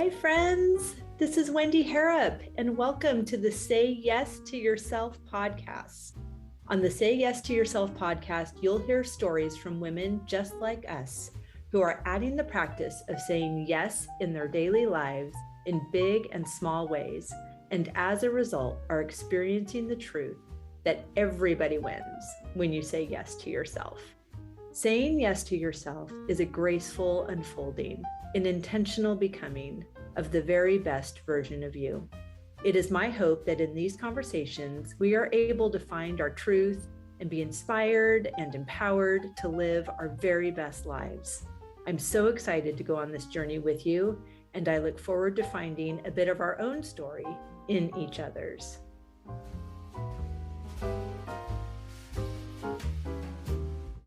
Hi, friends. This is Wendy Harrop, and welcome to the Say Yes to Yourself podcast. On the Say Yes to Yourself podcast, you'll hear stories from women just like us who are adding the practice of saying yes in their daily lives in big and small ways, and as a result, are experiencing the truth that everybody wins when you say yes to yourself. Saying yes to yourself is a graceful unfolding, an intentional becoming of the very best version of you. It is my hope that in these conversations, we are able to find our truth and be inspired and empowered to live our very best lives. I'm so excited to go on this journey with you, and I look forward to finding a bit of our own story in each other's.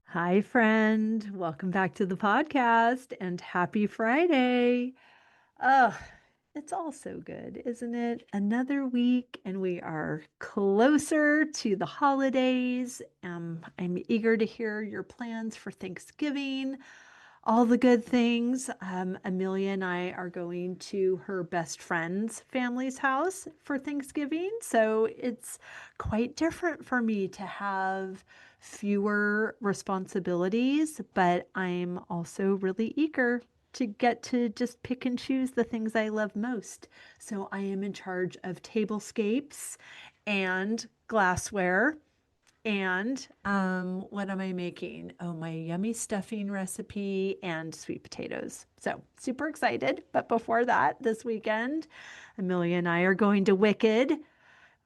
Hi, friend. Welcome back to the podcast and happy Friday. It's all so good, isn't it? Another week and we are closer to the holidays. I'm eager to hear your plans for Thanksgiving, all the good things. Amelia and I are going to her best friend's family's house for Thanksgiving. So it's quite different for me to have fewer responsibilities, but I'm also really eager to get to just pick and choose the things I love most. So I am in charge of tablescapes and glassware. And what am I making? Oh, my yummy stuffing recipe and sweet potatoes. So super excited. But before that, this weekend, Amelia and I are going to Wicked.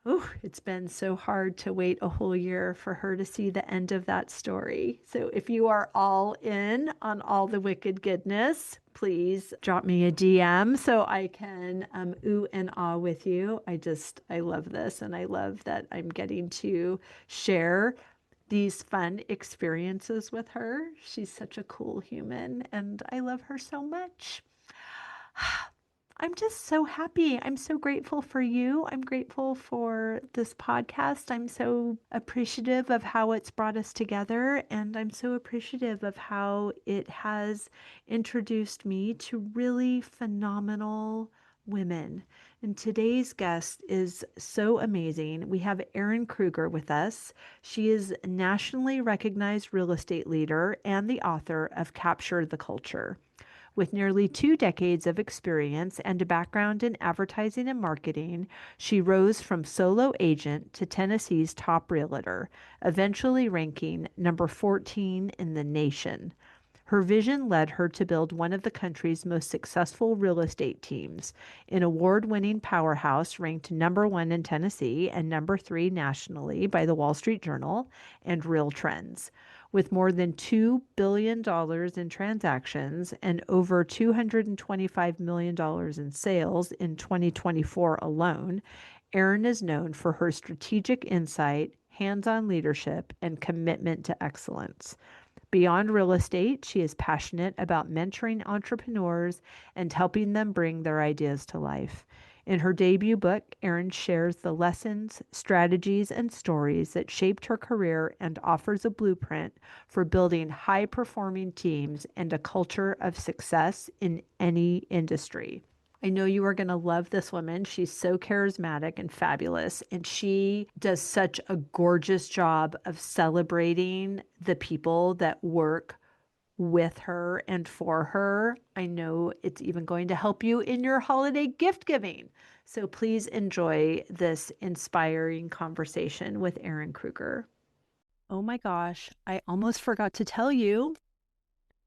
Oh, it's been so hard to wait a whole year for her to see the end of that story. So if you are all in on all the Wicked goodness, please drop me a DM so I can ooh and ah with you. I love this, and I love that I'm getting to share these fun experiences with her. She's such a cool human, and I love her so much. I'm just so happy. I'm so grateful for you. I'm grateful for this podcast. I'm so appreciative of how it's brought us together. And I'm so appreciative of how it has introduced me to really phenomenal women. And today's guest is so amazing. We have Erin Krueger with us. She is a nationally recognized real estate leader and the author of Capture the Culture. With nearly 2 decades of experience and a background in advertising and marketing, she rose from solo agent to Tennessee's top realtor, eventually ranking number 14 in the nation. Her vision led her to build one of the country's most successful real estate teams, an award-winning powerhouse ranked number 1 in Tennessee and number 3 nationally by the Wall Street Journal and Real Trends. With more than $2 billion in transactions and over $225 million in sales in 2024 alone, Erin is known for her strategic insight, hands-on leadership, and commitment to excellence. Beyond real estate, she is passionate about mentoring entrepreneurs and helping them bring their ideas to life. In her debut book, Erin shares the lessons, strategies, and stories that shaped her career and offers a blueprint for building high-performing teams and a culture of success in any industry. I know you are going to love this woman. She's so charismatic and fabulous, and she does such a gorgeous job of celebrating the people that work with her and for her. I know it's even going to help you in your holiday gift giving. So please enjoy this inspiring conversation with Erin Krueger. Oh my gosh, I almost forgot to tell you,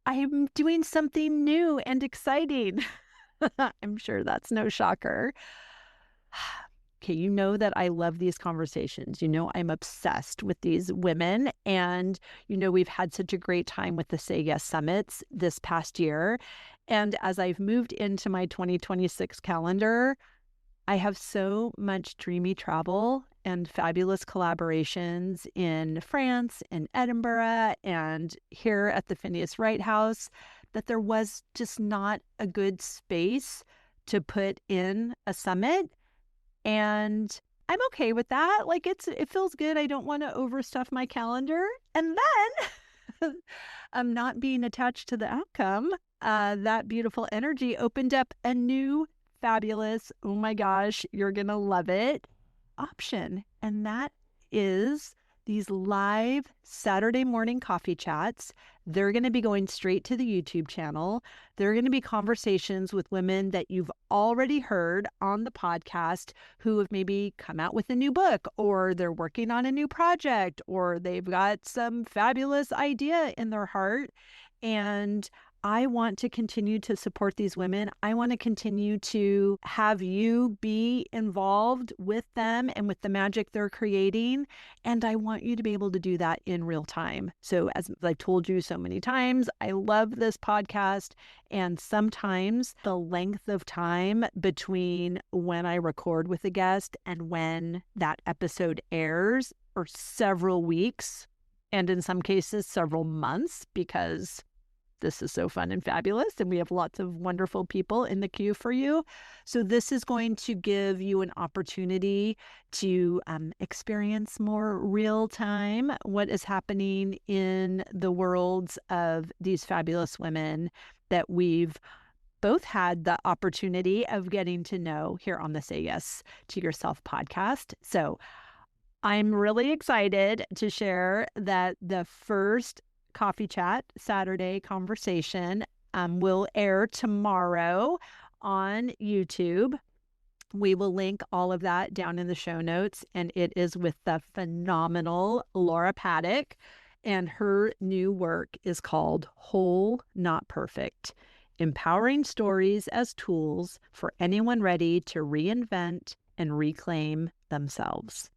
I'm doing something new and exciting. I'm sure that's no shocker. Okay, you know that I love these conversations. You know, I'm obsessed with these women. And, you know, we've had such a great time with the Say Yes Summits this past year. And as I've moved into my 2026 calendar, I have so much dreamy travel and fabulous collaborations in France and Edinburgh and here at the Phineas Wright House that there was just not a good space to put in a summit. And I'm okay with that. Like it feels good. I don't want to overstuff my calendar. And then I'm not being attached to the outcome. That beautiful energy opened up a new fabulous, oh my gosh, you're going to love it option. And that is these live Saturday morning coffee chats. They're going to be going straight to the YouTube channel. They're going to be conversations with women that you've already heard on the podcast who have maybe come out with a new book, or they're working on a new project, or they've got some fabulous idea in their heart. And I want to continue to support these women. I want to continue to have you be involved with them and with the magic they're creating. And I want you to be able to do that in real time. So, as I've told you so many times, I love this podcast. And sometimes the length of time between when I record with a guest and when that episode airs are several weeks, and in some cases, several months, because this is so fun and fabulous, and we have lots of wonderful people in the queue for you. So this is going to give you an opportunity to experience more real time what is happening in the worlds of these fabulous women that we've both had the opportunity of getting to know here on the Say Yes to Yourself podcast. So I'm really excited to share that the first Coffee Chat Saturday conversation will air tomorrow on YouTube. We will link all of that down in the show notes, and it is with the phenomenal Laura Paddock, and her new work is called Whole Not Perfect: Empowering Stories as Tools for Anyone Ready to Reinvent and Reclaim Themselves.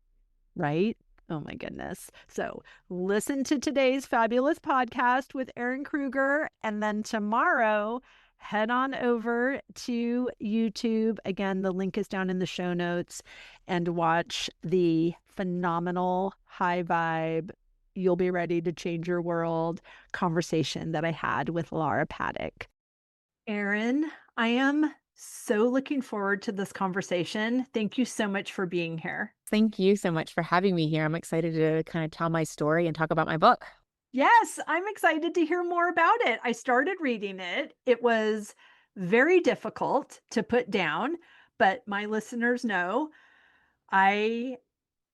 Right? Oh my goodness. So listen to today's fabulous podcast with Erin Krueger. And then tomorrow, head on over to YouTube. Again, the link is down in the show notes, and watch the phenomenal high vibe, you'll be ready to change your world conversation that I had with Laura Paddock. Erin, I am so looking forward to this conversation. Thank you so much for being here. Thank you so much for having me here. I'm excited to kind of tell my story and talk about my book. Yes, I'm excited to hear more about it. I started reading it. It was very difficult to put down, but my listeners know I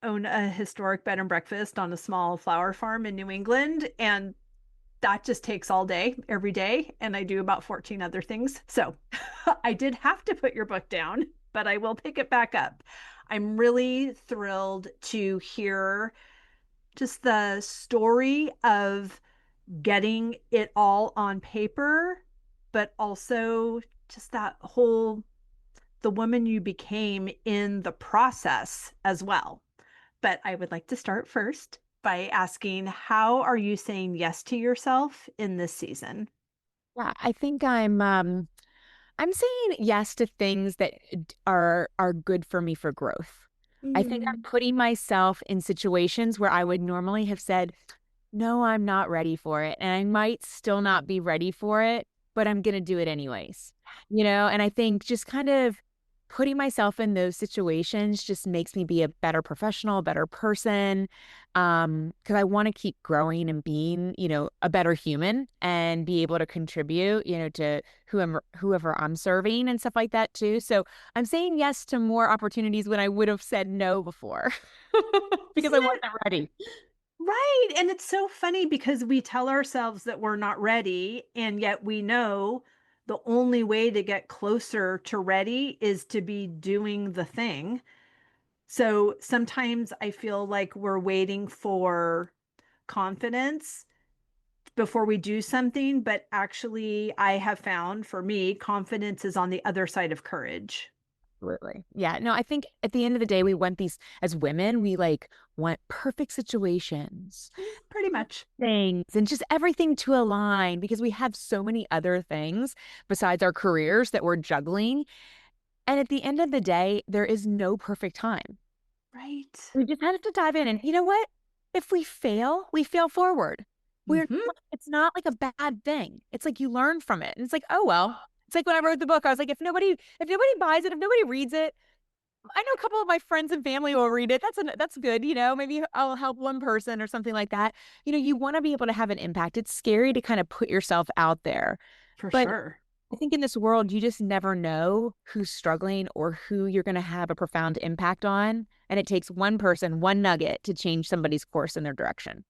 own a historic bed and breakfast on a small flower farm in New England, and that just takes all day, every day, and I do about 14 other things. So I did have to put your book down, but I will pick it back up. I'm really thrilled to hear just the story of getting it all on paper, but also just that whole, the woman you became in the process as well. But I would like to start first by asking, how are you saying yes to yourself in this season? Yeah, I think I'm saying yes to things that are good for me for growth. I think I'm Mm, putting myself in situations where I would normally have said, no, I'm not ready for it. And I might still not be ready for it, but I'm going to do it anyways. And I think just kind of putting myself in those situations just makes me be a better professional, a better person. Because I want to keep growing and being, a better human and be able to contribute, to whoever I'm serving and stuff like that too. So I'm saying yes to more opportunities when I would have said no before because isn't I it wasn't ready. right? And it's so funny because we tell ourselves that we're not ready, and yet we know the only way to get closer to ready is to be doing the thing. So sometimes I feel like we're waiting for confidence before we do something, but actually, I have found for me, confidence is on the other side of courage. Absolutely. Yeah. No, I think at the end of the day, we want these as women, we like want perfect situations, Pretty much. things, and just everything to align because we have so many other things besides our careers that we're juggling. And at the end of the day, there is no perfect time. Right. We just have to dive in. And you know what? If we fail forward. Hmm. It's not like a bad thing. It's like you learn from it. And it's like, oh well. It's like when I wrote the book, I was like, if nobody buys it, if nobody reads it, I know a couple of my friends and family will read it. That's good, maybe I'll help one person or something like that. You want to be able to have an impact. It's scary to kind of put yourself out there. For But sure. I think in this world, you just never know who's struggling or who you're going to have a profound impact on. And it takes one person, one nugget to change somebody's course in their direction.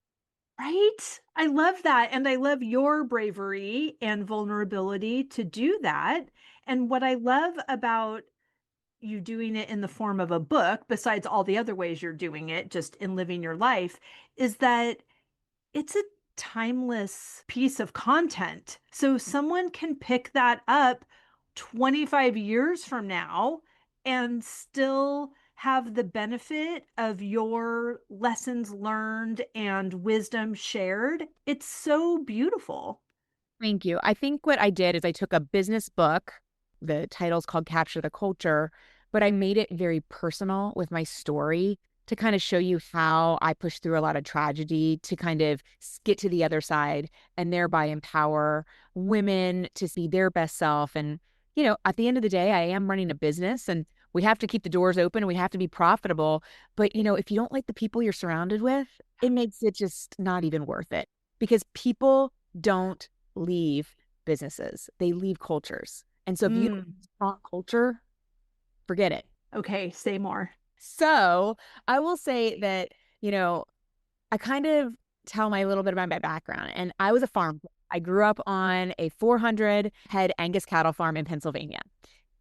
Right? I love that. And I love your bravery and vulnerability to do that. And what I love about you doing it in the form of a book, besides all the other ways you're doing it, just in living your life, is that it's a timeless piece of content. So someone can pick that up 25 years from now and still have the benefit of your lessons learned and wisdom shared. It's so beautiful. Thank you. I think what I did is I took a business book, the title's called Capture the Culture, but I made it very personal with my story to kind of show you how I pushed through a lot of tragedy to kind of get to the other side and thereby empower women to see their best self. And, at the end of the day, I am running a business and we have to keep the doors open and we have to be profitable. But, if you don't like the people you're surrounded with, it makes it just not even worth it because people don't leave businesses, they leave cultures. And so if you don't have Mm, a strong culture, forget it. okay, say more. So I will say that, I kind of tell my little bit about my background. And I was a farm. I grew up on a 400 head Angus cattle farm in Pennsylvania.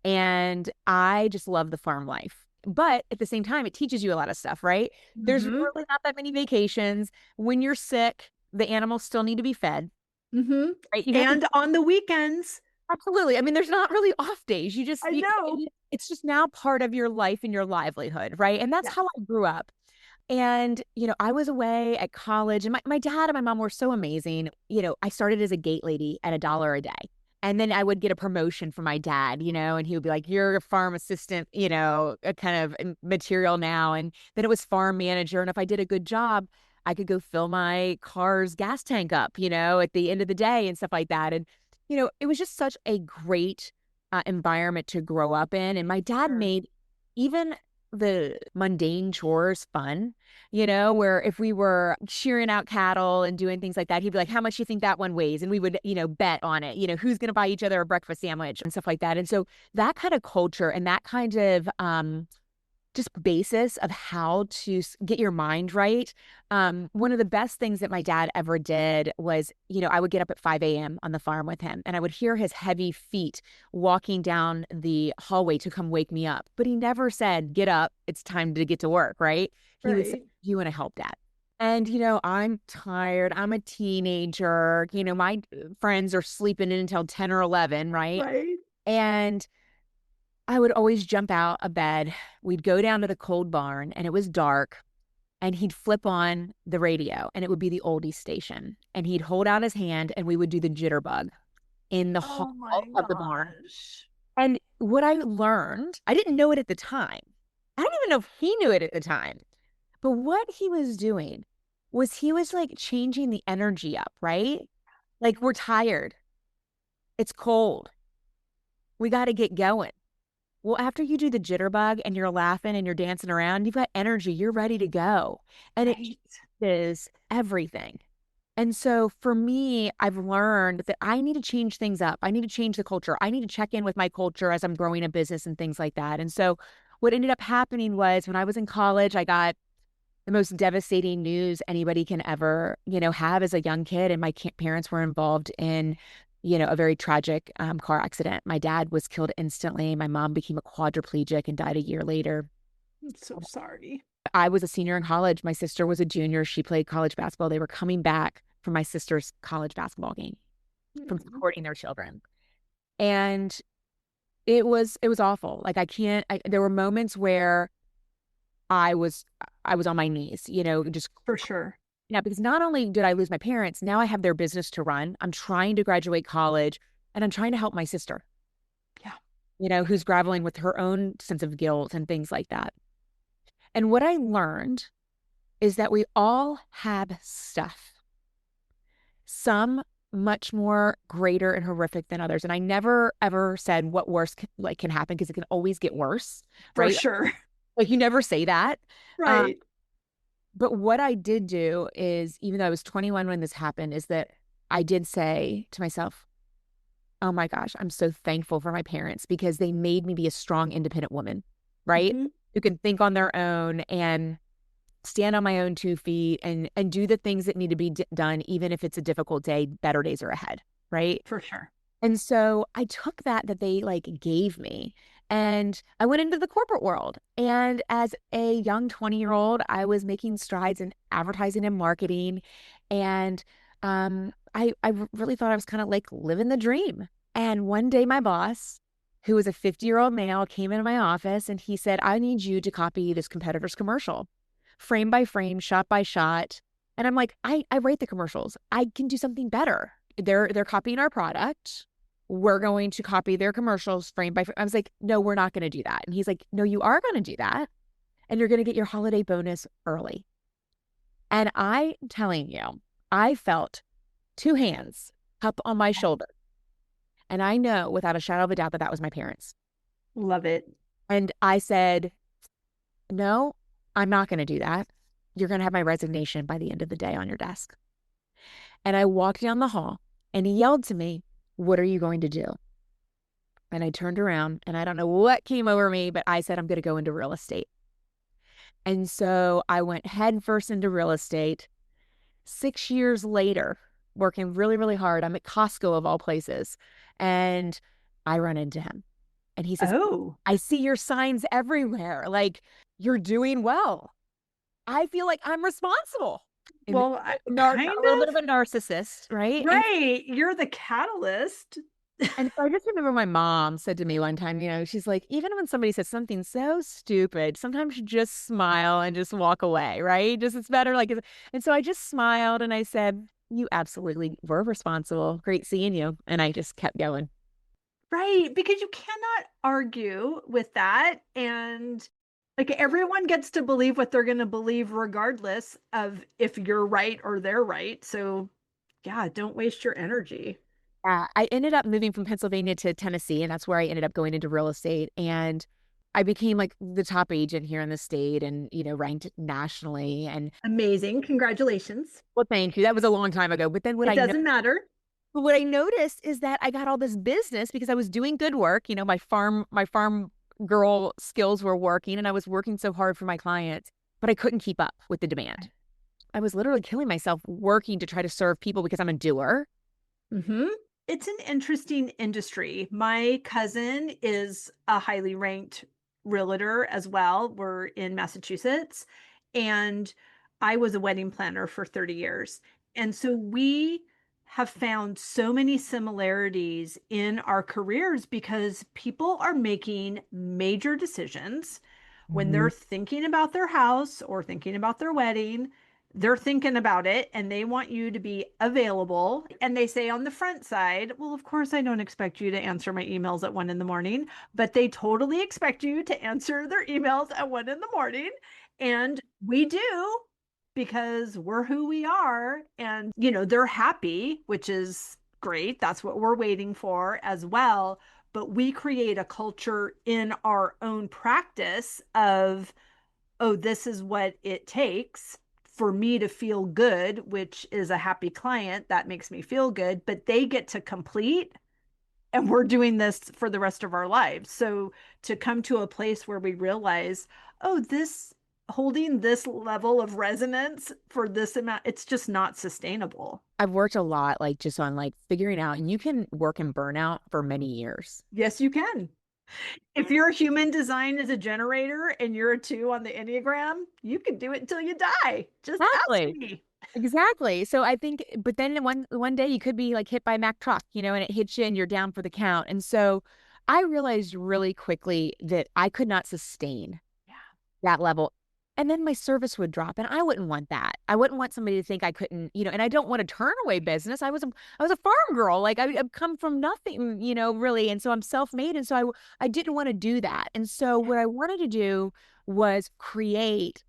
And I just love the farm life. But at the same time, it teaches you a lot of stuff, right? There's Mm-hmm. really not that many vacations. When you're sick, the animals still need to be fed, Mm-hmm. right? You have to. And on the weekends, Absolutely. I mean, there's not really off days. I know. It's just now part of your life and your livelihood, right? And that's Yes. how I grew up. And, I was away at college and my dad and my mom were so amazing. I started as a gate lady at $1 a day. And then I would get a promotion from my dad, and he would be like, you're a farm assistant, a kind of material now. And then it was farm manager. And if I did a good job, I could go fill my car's gas tank up, at the end of the day and stuff like that. And, it was just such a great environment to grow up in. And my dad Sure. made even the mundane chores fun, where if we were shearing out cattle and doing things like that, he'd be like, how much do you think that one weighs? And we would, bet on it, who's going to buy each other a breakfast sandwich and stuff like that. And so that kind of culture and that kind of just basis of how to get your mind right. One of the best things that my dad ever did was, I would get up at 5 a.m. on the farm with him and I would hear his heavy feet walking down the hallway to come wake me up. But he never said, get up, it's time to get to work, right? He would say, Right. you want to help dad. And, I'm tired. I'm a teenager. My friends are sleeping in until 10 or 11, right? Right. And I would always jump out of bed. We'd go down to the cold barn and it was dark and he'd flip on the radio and it would be the oldies station and he'd hold out his hand and we would do the jitterbug in the hall Oh my of the barn. gosh. And what I learned, I didn't know it at the time. I don't even know if he knew it at the time. But what he was doing was he was like changing the energy up, right? Like we're tired. It's cold. We got to get going. Well, after you do the jitterbug and you're laughing and you're dancing around, you've got energy, you're ready to go. And it Right. is everything. And so for me, I've learned that I need to change things up. I need to change the culture. I need to check in with my culture as I'm growing a business and things like that. And so what ended up happening was when I was in college, I got the most devastating news anybody can ever, have as a young kid. And my parents were involved in, a very tragic car accident. My dad was killed instantly. My mom became a quadriplegic and died a year later. I'm so sorry. I was a senior in college. My sister was a junior. She played college basketball. They were coming back from my sister's college basketball game from Mm. supporting their children. And it was awful. Like there were moments where I was I was on my knees, just For sure. because not only did I lose my parents, now I have their business to run. I'm trying to graduate college and I'm trying to help my sister, Yeah. who's grappling with her own sense of guilt and things like that. And what I learned is that we all have stuff, some much more greater and horrific than others. And I never ever said what worse can happen because it can always get worse, For right? sure. Like you never say that. Um, Right. But what I did do is, even though I was 21 when this happened, is that I did say to myself, Oh my gosh, I'm so thankful for my parents because they made me be a strong, independent woman, right? Hmm. Who can think on their own and stand on my own 2 feet and do the things that need to be done, even if it's a difficult day, better days are ahead, right? For sure. And so I took that they like gave me and I went into the corporate world. And as a young 20-year-old, I was making strides in advertising and marketing. And I really thought I was kind of like living the dream. And one day my boss, who was a 50-year-old male, came into my office and he said, I need you to copy this competitor's commercial, frame by frame, shot by shot. And I'm like, I write the commercials. I can do something better. They're copying our product. We're going to copy their commercials frame by frame. I was like, no, we're not going to do that. And he's like, no, you are going to do that. And you're going to get your holiday bonus early. And I'm telling you, I felt two hands cup on my shoulder. And I know without a shadow of a doubt that that was my parents. Love it. And I said, no, I'm not going to do that. You're going to have my resignation by the end of the day on your desk. And I walked down the hall and he yelled to me, what are you going to do? And I turned around and I don't know what came over me, but I said, I'm going to go into real estate. And so I went headfirst into real estate. 6 years later, working really, really hard, I'm at Costco of all places. And I run into him and he says, Oh, I see your signs everywhere. Like you're doing well. I feel like I'm responsible. And well, a kind little bit of of. a narcissist, right? Right. You're the catalyst. And so I just remember my mom said to me one time, she's like, even when somebody says something so stupid, sometimes you just smile and just walk away, right? Just it's better. And so I just smiled and I said, you absolutely were responsible. Great seeing you. And I just kept going. Right, because you cannot argue with that. And like everyone gets to believe what they're going to believe, regardless of if you're right or they're right. So, yeah, don't waste your energy. I ended up moving from Pennsylvania to Tennessee, and that's where I ended up going into real estate. And I became like the top agent here in the state and, ranked nationally. And Amazing. Congratulations. well, thank you. That was a long time ago. But then It doesn't matter. what I noticed is that I got all this business because I was doing good work. My farm girl skills were working and I was working so hard for my clients, but I couldn't keep up with the demand. I was literally killing myself working to try to serve people because I'm a doer. Hmm. It's an interesting industry. My cousin is a highly ranked realtor as well. We're in Massachusetts, and I was a wedding planner for 30 years. And so we have found so many similarities in our careers because people are making major decisions when Mhm. they're thinking about their house or thinking about their wedding. They're thinking about it and they want you to be available. And they say on the front side, well, of course, I don't expect you to answer my emails at 1 in the morning, but they totally expect you to answer their emails at 1 in the morning. And we do because we're who we are. And, they're happy, which is great. That's what we're waiting for as well. But we create a culture in our own practice of, oh, this is what it takes for me to feel good, which is a happy client. That makes me feel good, but they get to complete, and we're doing this for the rest of our lives. So to come to a place where we realize, oh, this holding this level of resonance for this amount, it's just not sustainable. I've worked a lot, like just on like figuring out, and you can work in burnout for many years. Yes, you can. If your human design is a generator and you're a 2 on the Enneagram, you can do it until you die. Just ask Exactly. me. Exactly. So I think, but then one day you could be like hit by a Mack truck, and it hits you and you're down for the count. And so I realized really quickly that I could not sustain Yeah. that level. And then my service would drop and I wouldn't want that. I wouldn't want somebody to think I couldn't, and I don't want to turn away business. I was a farm girl. Like I've come from nothing, really. And so I'm self-made. And so I didn't want to do that. And so what I wanted to do was create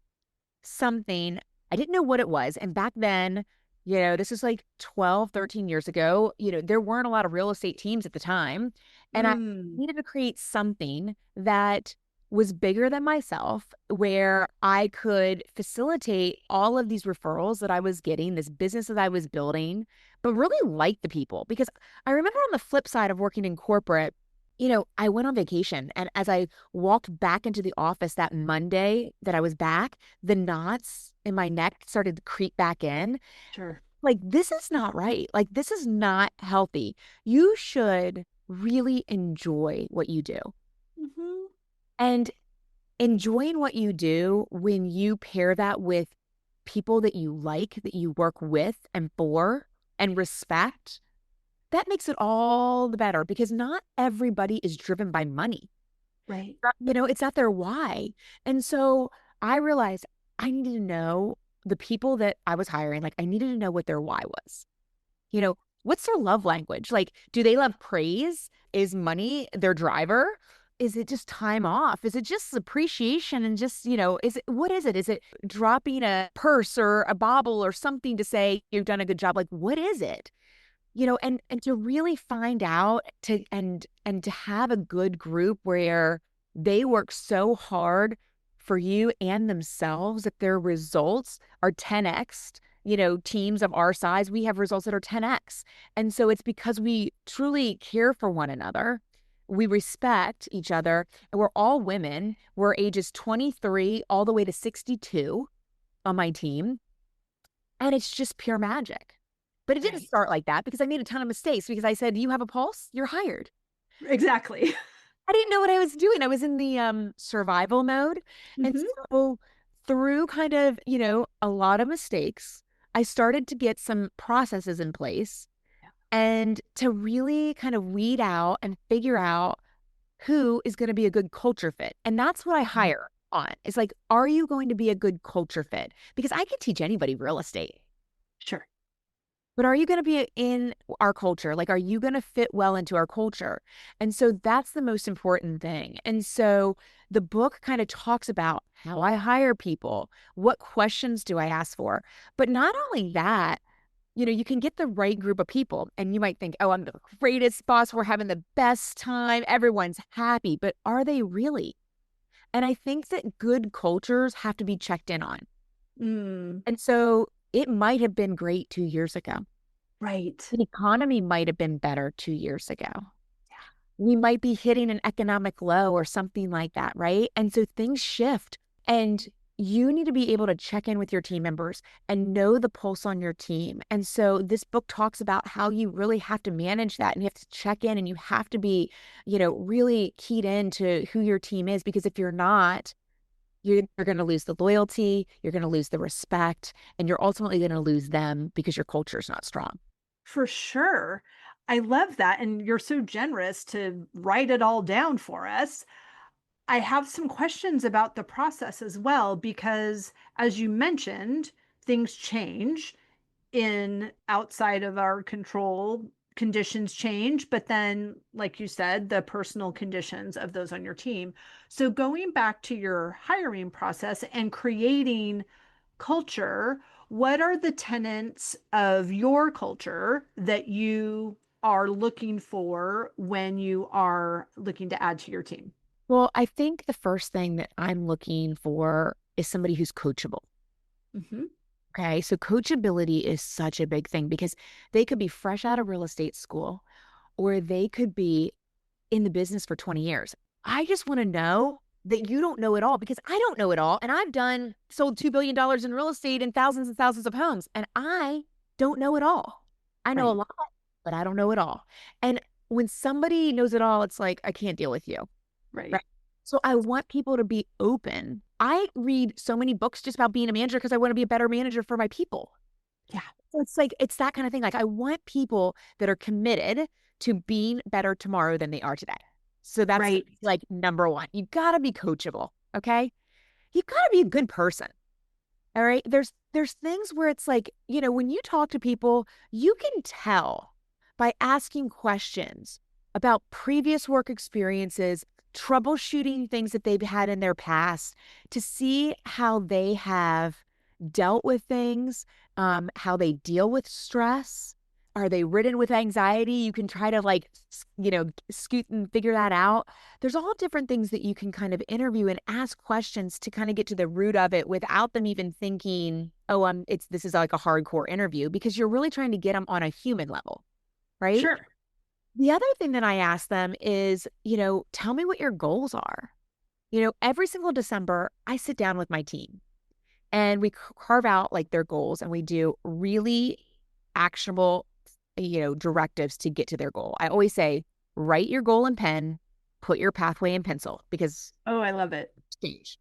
something. I didn't know what it was. And back then, this is like 12, 13 years ago, there weren't a lot of real estate teams at the time. And I Mm. needed to create something that was bigger than myself, where I could facilitate all of these referrals that I was getting, this business that I was building, but really like the people. Because I remember on the flip side of working in corporate, I went on vacation. And as I walked back into the office that Monday that I was back, the knots in my neck started to creep back in. Sure. Like, this is not right. Like, this is not healthy. You should really enjoy what you do. Hmm. And enjoying what you do, when you pair that with people that you like, that you work with and for and respect, that makes it all the better, because not everybody is driven by money. Right. It's not their why. And so I realized I needed to know the people that I was hiring, like, I needed to know what their why was. You know, what's their love language? Like, do they love praise? Is money their driver? Is it just time off? Is it just appreciation and just, what is it? Is it dropping a purse or a bauble or something to say you've done a good job? Like, what is it? And to really find out, and to have a good group where they work so hard for you and themselves that their results are 10x. Teams of our size, we have results that are 10x. And so it's because we truly care for one another. We respect each other, and we're all women. We're ages 23 all the way to 62 on my team. And it's just pure magic. But it didn't Right. start like that, because I made a ton of mistakes, because I said, "You have a pulse, you're hired." Exactly. I didn't know what I was doing. I was in the survival mode. And Hmm. so through kind of, a lot of mistakes, I started to get some processes in place, and to really kind of weed out and figure out who is going to be a good culture fit. And that's what I hire on. It's like, are you going to be a good culture fit? Because I can teach anybody real estate. Sure. But are you going to be in our culture? Like, are you going to fit well into our culture? And so that's the most important thing. And so the book kind of talks about how I hire people. What questions do I ask for? But not only that, you can get the right group of people, and you might think, oh, I'm the greatest boss. We're having the best time. Everyone's happy. But are they really? And I think that good cultures have to be checked in on. Mm, And so it might have been great 2 years ago. right. The economy might have been better 2 years ago. Yeah. We might be hitting an economic low or something like that, right? And so things shift, and you need to be able to check in with your team members and know the pulse on your team. And so this book talks about how you really have to manage that, and you have to check in, and you have to be, really keyed into who your team is, because if you're not, you're going to lose the loyalty, you're going to lose the respect, and you're ultimately going to lose them because your culture is not strong. For sure. I love that. And you're so generous to write it all down for us. I have some questions about the process as well, because as you mentioned, things change in outside of our control. Conditions change, but then, like you said, the personal conditions of those on your team. So, going back to your hiring process and creating culture, what are the tenets of your culture that you are looking for when you are looking to add to your team? Well, I think the first thing that I'm looking for is somebody who's coachable. Hmm. Okay. So coachability is such a big thing, because they could be fresh out of real estate school, or they could be in the business for 20 years. I just want to know that you don't know it all, because I don't know it all. And I've sold $2 billion in real estate and thousands of homes, and I don't know it all. I know a Right, lot, but I don't know it all. And when somebody knows it all, it's like, I can't deal with you. right. Right. So I want people to be open. I read so many books just about being a manager, because I want to be a better manager for my people. Yeah, So it's like, it's that kind of thing. Like, I want people that are committed to being better tomorrow than they are today. So that's right. like number one. You got to be coachable. Okay. You got to be a good person. All right. There's things where it's like, when you talk to people, you can tell by asking questions about previous work experiences, troubleshooting things that they've had in their past, to see how they have dealt with things, how they deal with stress. Are they ridden with anxiety? You can try to like, scoot and figure that out. There's all different things that you can kind of interview and ask questions to kind of get to the root of it without them even thinking, oh, this is like a hardcore interview, because you're really trying to get them on a human level, right? Sure. The other thing that I ask them is, tell me what your goals are. Every single December, I sit down with my team and we carve out like their goals, and we do really actionable, directives to get to their goal. I always say, write your goal in pen, put your pathway in pencil, because Oh, I love it. change.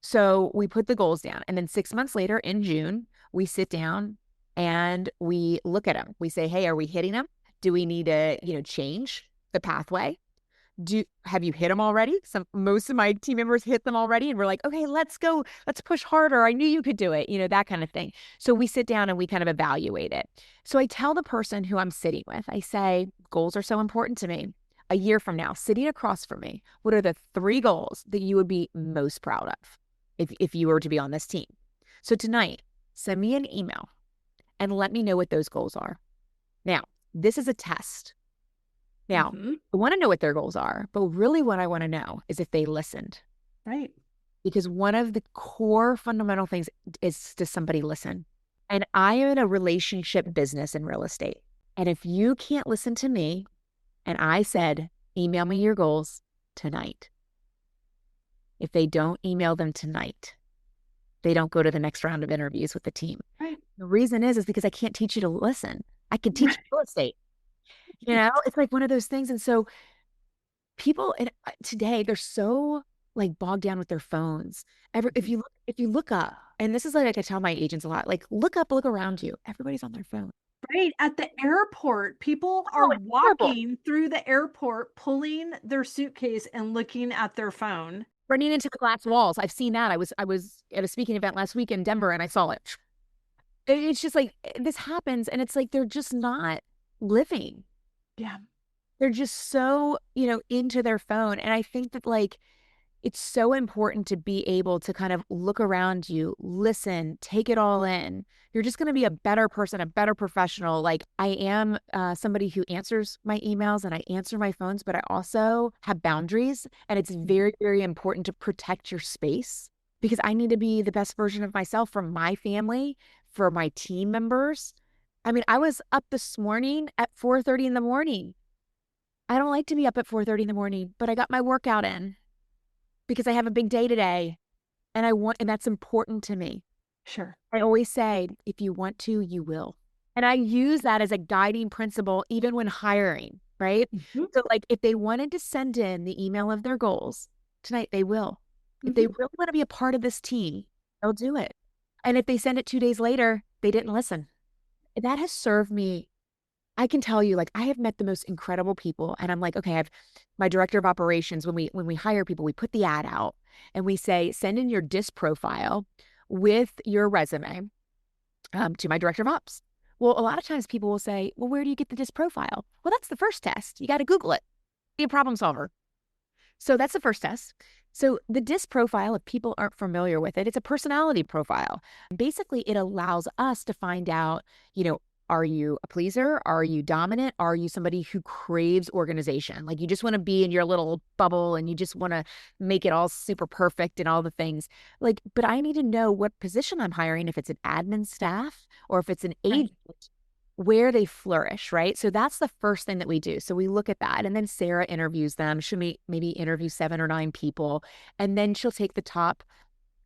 So we put the goals down, and then 6 months later in June, we sit down and we look at them. We say, hey, are we hitting them? Do we need to, change the pathway? Have you hit them already? Most of my team members hit them already, and we're like, okay, let's go, let's push harder. I knew you could do it, that kind of thing. So we sit down and we kind of evaluate it. So I tell the person who I'm sitting with, I say, goals are so important to me. A year from now, sitting across from me, what are the 3 goals that you would be most proud of if you were to be on this team? So tonight, send me an email and let me know what those goals are. Now, this is a test. Now, I want to know what their goals are, but really what I want to know is if they listened. Right. Because one of the core fundamental things is, does somebody listen? And I am in a relationship business in real estate. And if you can't listen to me, and I said, email me your goals tonight. If they don't email them tonight, they don't go to the next round of interviews with the team. Right. The reason is because I can't teach you to listen. I can teach you real estate. It's like one of those things. And so people today, they're so like bogged down with their phones. If you look up, and this is like I tell my agents a lot, like look around you. Everybody's on their phone. Right. At the airport, people are Oh, it's horrible. walking through the airport, pulling their suitcase and looking at their phone. Running into the glass walls. I've seen that. I was at a speaking event last week in Denver, and I saw it. It's just like this happens, and it's like they're just not living. Yeah. They're just so, into their phone. And I think that like it's so important to be able to kind of look around you, listen, take it all in. You're just going to be a better person, a better professional. Like I am somebody who answers my emails and I answer my phones, but I also have boundaries. And it's very, very important to protect your space, because I need to be the best version of myself for my family, for my team members. I mean, I was up this morning at 4:30 in the morning. I don't like to be up at 4:30 in the morning, but I got my workout in because I have a big day today, and that's important to me. Sure. I always say, if you want to, you will. And I use that as a guiding principle, even when hiring, right? So like if they wanted to send in the email of their goals tonight, they will. If they really want to be a part of this team, they'll do it. And if they send it 2 days later, they didn't listen. That has served me. I can tell you, like, I have met the most incredible people, and I'm like, okay, I have my director of operations. When we hire people, we put the ad out and we say, send in your DISC profile with your resume to my director of ops. Well, a lot of times people will say, well, where do you get the DISC profile? Well, that's the first test. You got to Google it. Be a problem solver. So that's the first test. So the DISC profile, if people aren't familiar with it, it's a personality profile. Basically, it allows us to find out, are you a pleaser? Are you dominant? Are you somebody who craves organization? Like you just want to be in your little bubble and you just want to make it all super perfect and all the things. Like, but I need to know what position I'm hiring, if it's an admin staff or if it's an agent, where they flourish, right? So that's the first thing that we do. So we look at that, and then Sarah interviews them. She'll maybe interview 7 or 9 people, and then she'll take the top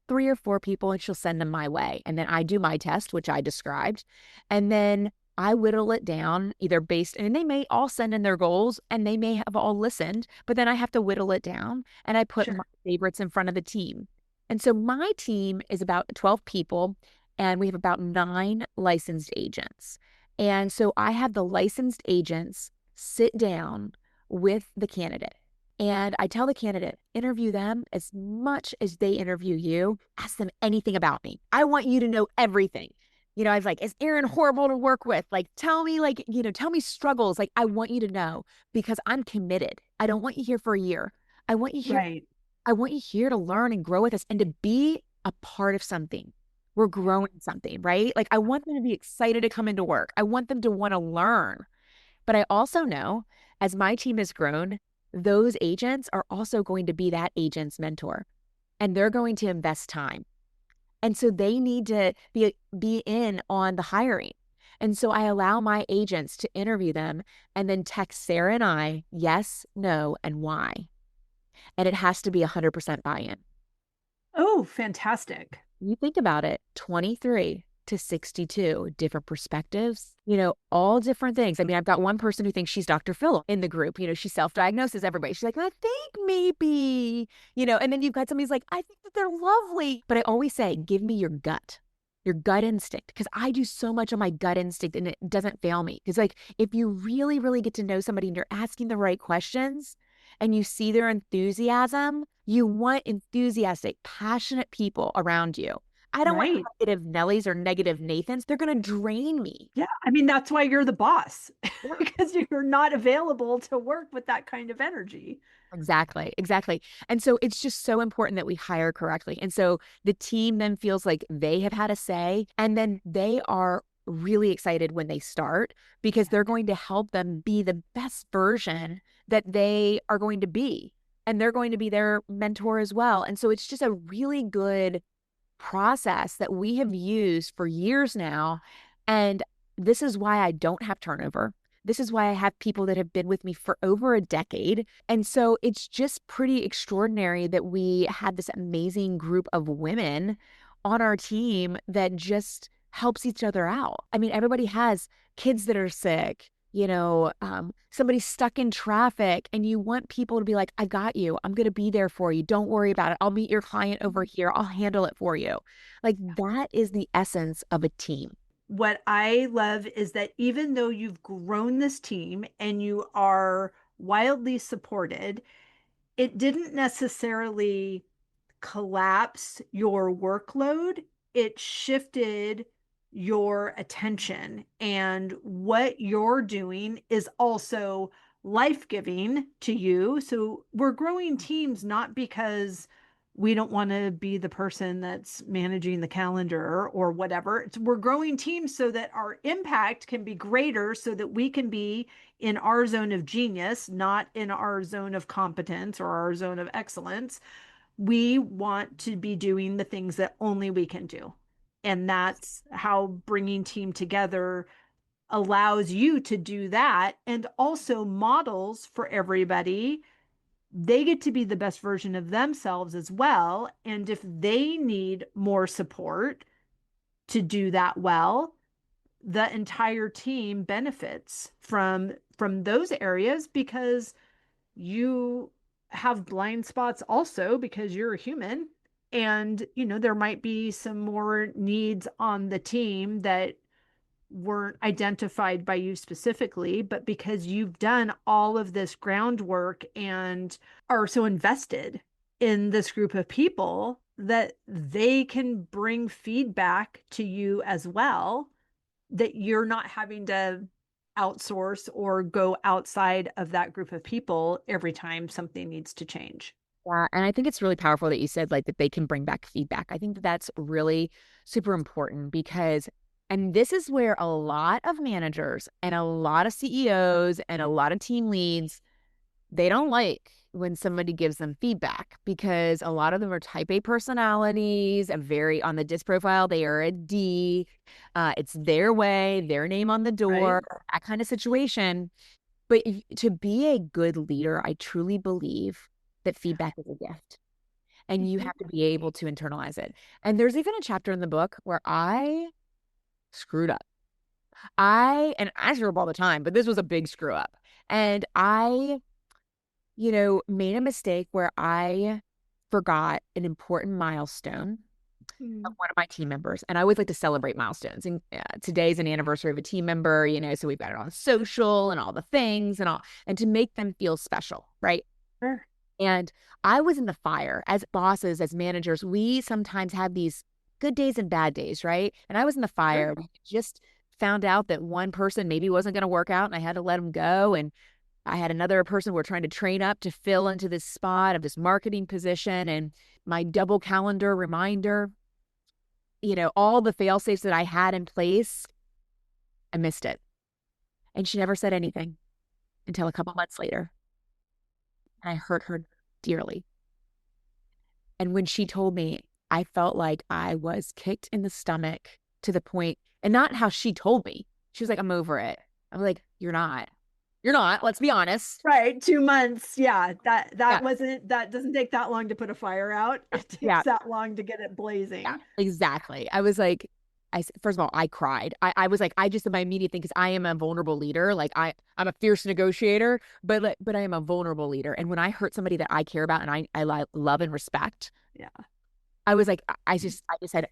3 or 4 people and she'll send them my way. And then I do my test, which I described, and then I whittle it down either and they may all send in their goals and they may have all listened, but then I have to whittle it down and I put my favorites in front of the team. And so my team is about 12 people and we have about 9 licensed agents. And so I have the licensed agents sit down with the candidate. And I tell the candidate, interview them as much as they interview you. Ask them anything about me. I want you to know everything. I was like, is Erin horrible to work with? Like, tell me, tell me struggles. Like, I want you to know, because I'm committed. I don't want you here for a year. I want you here. Right. I want you here to learn and grow with us and to be a part of something. we're growing something, right? Like I want them to be excited to come into work. I want them to want to learn. But I also know as my team has grown, those agents are also going to be that agent's mentor and they're going to invest time. And so they need to be in on the hiring. And so I allow my agents to interview them and then text Sarah and I, yes, no, and why. And it has to be 100% buy-in. Oh, fantastic. You think about it, 23 to 62, different perspectives, all different things. I mean, I've got one person who thinks she's Dr. Phil in the group. She self-diagnoses everybody. She's like, I think maybe, and then you've got somebody who's like, I think that they're lovely. But I always say, give me your gut instinct, because I do so much on my gut instinct and it doesn't fail me. Because like, if you really, really get to know somebody and you're asking the right questions and you see their enthusiasm, you want enthusiastic, passionate people around you. I don't want Right. negative Nellies or negative Nathans. They're going to drain me. Yeah. I mean, that's why you're the boss, Yeah. because you're not available to work with that kind of energy. Exactly, exactly. And so it's just so important that we hire correctly. And so the team then feels like they have had a say, and then they are really excited when they start because they're going to help them be the best version that they are going to be. And they're going to be their mentor as well. And so it's just a really good process that we have used for years now. And this is why I don't have turnover. This is why I have people that have been with me for over a decade. And so it's just pretty extraordinary that we had this amazing group of women on our team that just helps each other out. I mean, everybody has kids that are sick, somebody's stuck in traffic, and you want people to be like, I got you. I'm going to be there for you. Don't worry about it. I'll meet your client over here. I'll handle it for you. Like that is the essence of a team. What I love is that even though you've grown this team and you are wildly supported, it didn't necessarily collapse your workload. It shifted your attention. And what you're doing is also life giving to you. So we're growing teams not because we don't want to be the person that's managing the calendar or whatever. We're growing teams so that our impact can be greater, so that we can be in our zone of genius, not in our zone of competence or our zone of excellence. We want to be doing the things that only we can do. And that's how bringing team together allows you to do that, and also models for everybody. They get to be the best version of themselves as well. And if they need more support to do that well, the entire team benefits from those areas, because you have blind spots also, because you're a human. And there might be some more needs on the team that weren't identified by you specifically, but because you've done all of this groundwork and are so invested in this group of people, that they can bring feedback to you as well, that you're not having to outsource or go outside of that group of people every time something needs to change. Yeah, and I think it's really powerful that you said like that they can bring back feedback. I think that that's really super important because, and this is where a lot of managers and a lot of CEOs and a lot of team leads, they don't like when somebody gives them feedback because a lot of them are type A personalities and very on the DISC profile, they are a D. It's their way, their name on the Right. door, that kind of situation. But to be a good leader, I truly believe that feedback is a gift and you have to be able to internalize it. And there's even a chapter in the book where I screwed up. And I screw up all the time, but this was a big screw up. And I, made a mistake where I forgot an important milestone of Mm. one of my team members. And I always like to celebrate milestones. And today's an anniversary of a team member, so we've got it on social and all the things and all, and to make them feel special, right? Sure. And I was in the fire. As bosses, as managers, we sometimes have these good days and bad days, right? And I was in the Sure. fire. We just found out that one person maybe wasn't going to work out and I had to let him go. And I had another person we're trying to train up to fill into this spot of this marketing position. And my double calendar reminder all the fail safes that I had in place, I missed it. And she never said anything until a couple months later. And I hurt her dearly. And when she told me, I felt like I was kicked in the stomach to the point, and not how she told me. She was like, I'm over it. I'm like, you're not. You're not. Let's be honest. Right, 2 months. Yeah, Yeah. that doesn't take that long to put a fire out. It Yeah. takes that long to get it Yeah. blazing. Exactly. I was like, first of all, I cried. I was like, I just, my immediate thing, because I am a vulnerable leader. Like I'm a fierce negotiator, but I am a vulnerable leader. And when I hurt somebody that I care about and I love and respect, Yeah. I was like, I just said,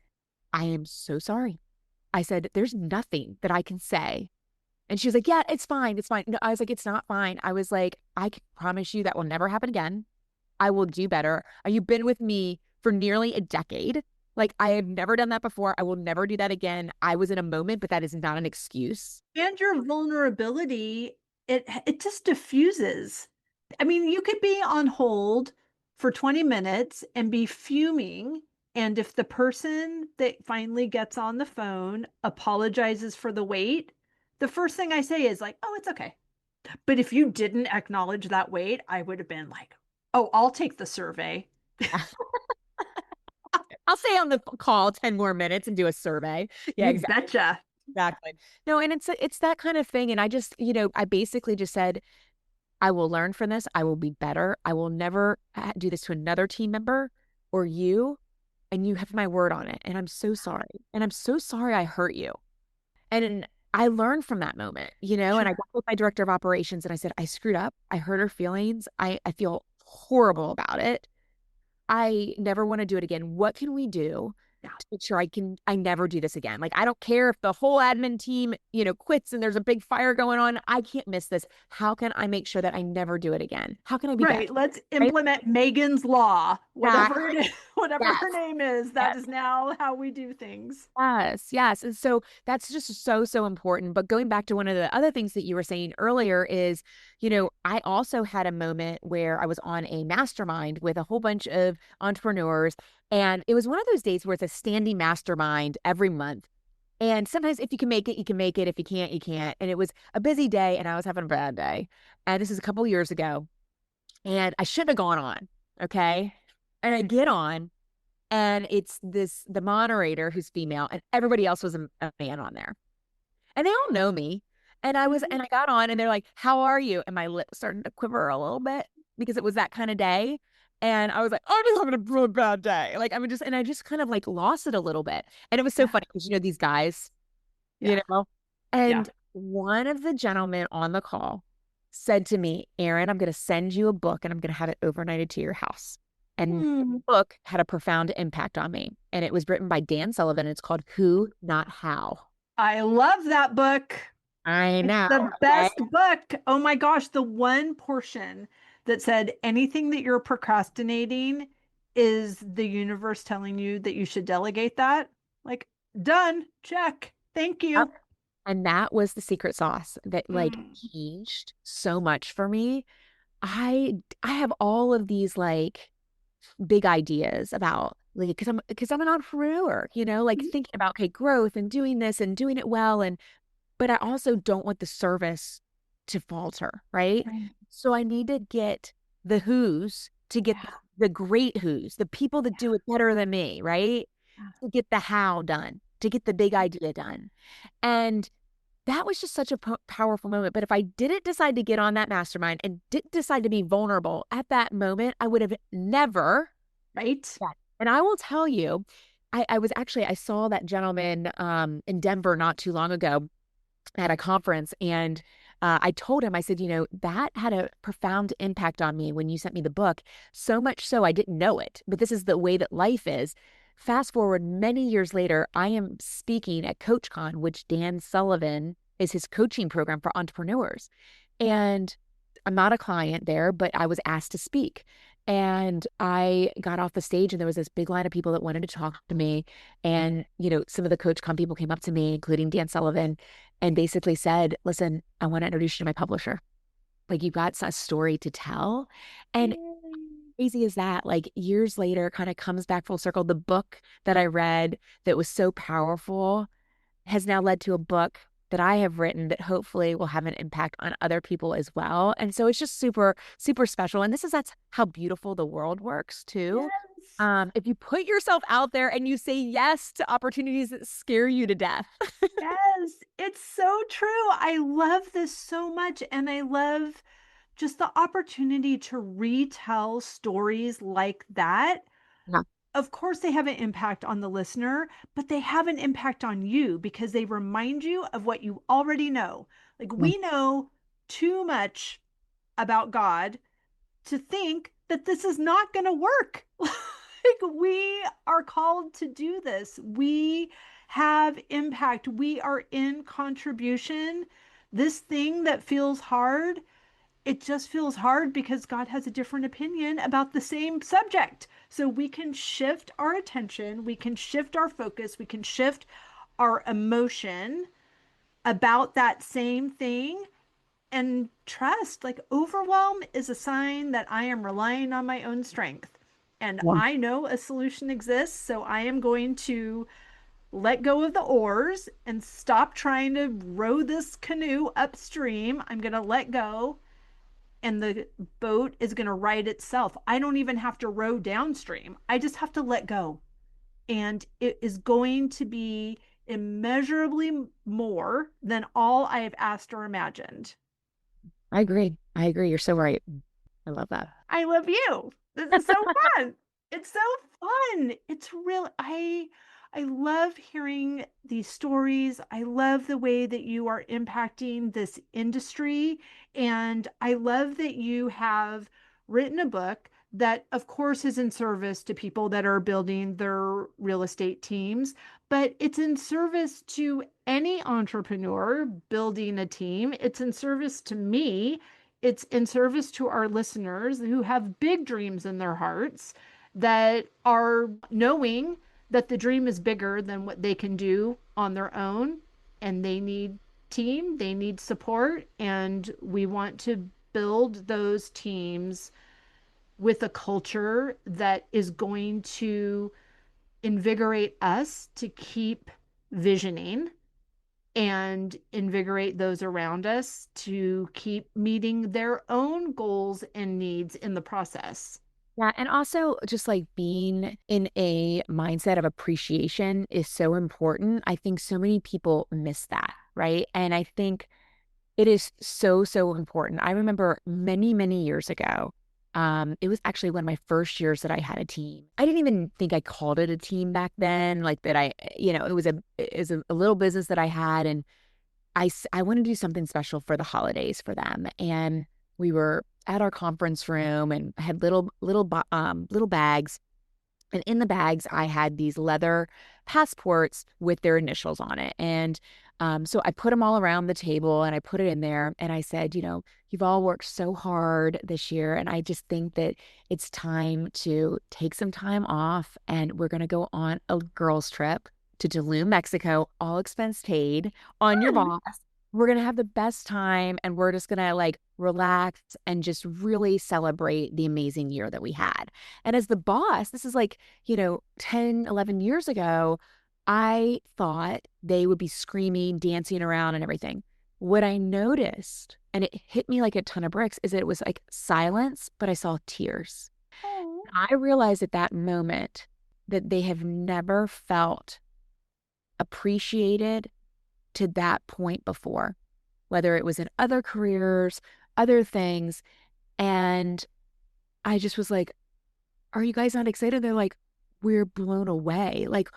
I am so sorry. I said, there's nothing that I can say. And she was like, yeah, it's fine. It's fine. No, I was like, it's not fine. I was like, I can promise you that will never happen again. I will do better. You've been with me for nearly a decade. Like, I have never done that before. I will never do that again. I was in a moment, but that is not an excuse. And your vulnerability, it just diffuses. I mean, you could be on hold for 20 minutes and be fuming. And if the person that finally gets on the phone apologizes for the wait, the first thing I say is like, oh, it's okay. But if you didn't acknowledge that wait, I would have been like, oh, I'll take the survey. I'll stay on the call 10 more minutes and do a survey. Yeah, You exactly. betcha. Exactly. No, and it's that kind of thing. And I just, I basically just said, I will learn from this. I will be better. I will never do this to another team member or you. And you have my word on it. And I'm so sorry. And I'm so sorry I hurt you. And I learned from that moment, and I Sure. got with my director of operations and I said, I screwed up. I hurt her feelings. I feel horrible about it. I never want to do it again. What can we do Yeah. to make sure I never do this again? Like, I don't care if the whole admin team, quits and there's a big fire going on. I can't miss this. How can I make sure that I never do it again? How can I be better? Right. Let's Right? implement Megan's Law, whatever Exactly. it is, whatever Yes. her name is. That Yes. is now how we do things. Yes, yes. And so that's just so, so important. But going back to one of the other things that you were saying earlier is, I also had a moment where I was on a mastermind with a whole bunch of entrepreneurs. And it was one of those days where it's a standing mastermind every month. And sometimes if you can make it, you can make it. If you can't, you can't. And it was a busy day and I was having a bad day. And this is a couple years ago. And I shouldn't have gone on. Okay. And I get on and it's the moderator who's female and everybody else was a man on there and they all know me and I got on and they're like, how are you? And my lip started to quiver a little bit because it was that kind of day. And I was like, I'm just having a really bad day. Like, I just kind of like lost it a little bit. And it was so Yeah. funny because these guys, Yeah. Yeah. and one of the gentlemen on the call said to me, Erin, I'm going to send you a book and I'm going to have it overnighted to your house. And the Hmm. book had a profound impact on me. And it was written by Dan Sullivan. It's called Who, Not How. I love that book. I It's know. the Okay. best book. Oh my gosh, the one portion that said anything that you're procrastinating is the universe telling you that you should delegate that. Like, done, check. Thank Yep. you. And that was the secret sauce that like Mm. changed so much for me. I have all of these like big ideas about like because I'm an entrepreneur, like thinking about okay, growth and doing this and doing it well but I also don't want the service to falter, right? Right. So I need to get the who's to get Yeah. the great who's, the people that do it better than me, right? Yeah. To get the how done, to get the big idea done. And that was just such a powerful moment. But if I didn't decide to get on that mastermind and didn't decide to be vulnerable at that moment, I would have never. Right. Yeah. And I will tell you, I saw that gentleman in Denver not too long ago at a conference and I told him, I said, that had a profound impact on me when you sent me the book. So much so I didn't know it, but this is the way that life is. Fast forward many years later, I am speaking at CoachCon, which Dan Sullivan is his coaching program for entrepreneurs. And I'm not a client there, but I was asked to speak. And I got off the stage and there was this big line of people that wanted to talk to me. And, some of the CoachCon people came up to me, including Dan Sullivan, and basically said, listen, I want to introduce you to my publisher. Like, you've got a story to tell. And Yay. crazy is that? Like years later, kind of comes back full circle. The book that I read that was so powerful has now led to a book that I have written that hopefully will have an impact on other people as well. And so it's just super, super special. And that's how beautiful the world works too. Yes. If you put yourself out there and you say yes to opportunities that scare you to death. Yes, it's so true. I love this so much. And I love just the opportunity to retell stories like that. Yeah. Of course, they have an impact on the listener, but they have an impact on you because they remind you of what you already know. Like, Yeah. we know too much about God to think that this is not going to work. Like, we are called to do this. We have impact. We are in contribution. This thing that feels hard, it just feels hard because God has a different opinion about the same subject. So we can shift our attention, we can shift our focus, we can shift our emotion about that same thing and trust. Like, overwhelm is a sign that I am relying on my own strength. And Yeah. I know a solution exists. So I am going to let go of the oars and stop trying to row this canoe upstream. I'm going to let go and the boat is going to right itself. I don't even have to row downstream. I just have to let go. And it is going to be immeasurably more than all I have asked or imagined. I agree. I agree. You're so right. I love that. I love you. This is so fun. It's so fun. It's real. I love hearing these stories. I love the way that you are impacting this industry. And I love that you have written a book that, of course, is in service to people that are building their real estate teams, but it's in service to any entrepreneur building a team. It's in service to me. It's in service to our listeners who have big dreams in their hearts, that are knowing that the dream is bigger than what they can do on their own, and they need team, they need support, and we want to build those teams with a culture that is going to invigorate us to keep visioning and invigorate those around us to keep meeting their own goals and needs in the process. Yeah. And also just like being in a mindset of appreciation is so important. I think so many people miss that. Right. And I think it is so, so important. I remember many, many years ago, it was actually one of my first years that I had a team. I didn't even think I called it a team back then, like that it was a little business that I had, and I wanted to do something special for the holidays for them. And we were at our conference room and had little bags, and in the bags, I had these leather passports with their initials on it. And so I put them all around the table and I put it in there. And I said, you've all worked so hard this year. And I just think that it's time to take some time off. And we're going to go on a girls' trip to Tulum, Mexico, all expense paid on your Fun. boss. We're going to have the best time and we're just going to like relax and just really celebrate the amazing year that we had. And as the boss, this is like, 10, 11 years ago, I thought they would be screaming, dancing around and everything. What I noticed, and it hit me like a ton of bricks, is it was like silence, but I saw tears. Oh. I realized at that moment that they have never felt appreciated to that point before, whether it was in other careers, other things. And I just was like, are you guys not excited? They're like, we're blown away. Like,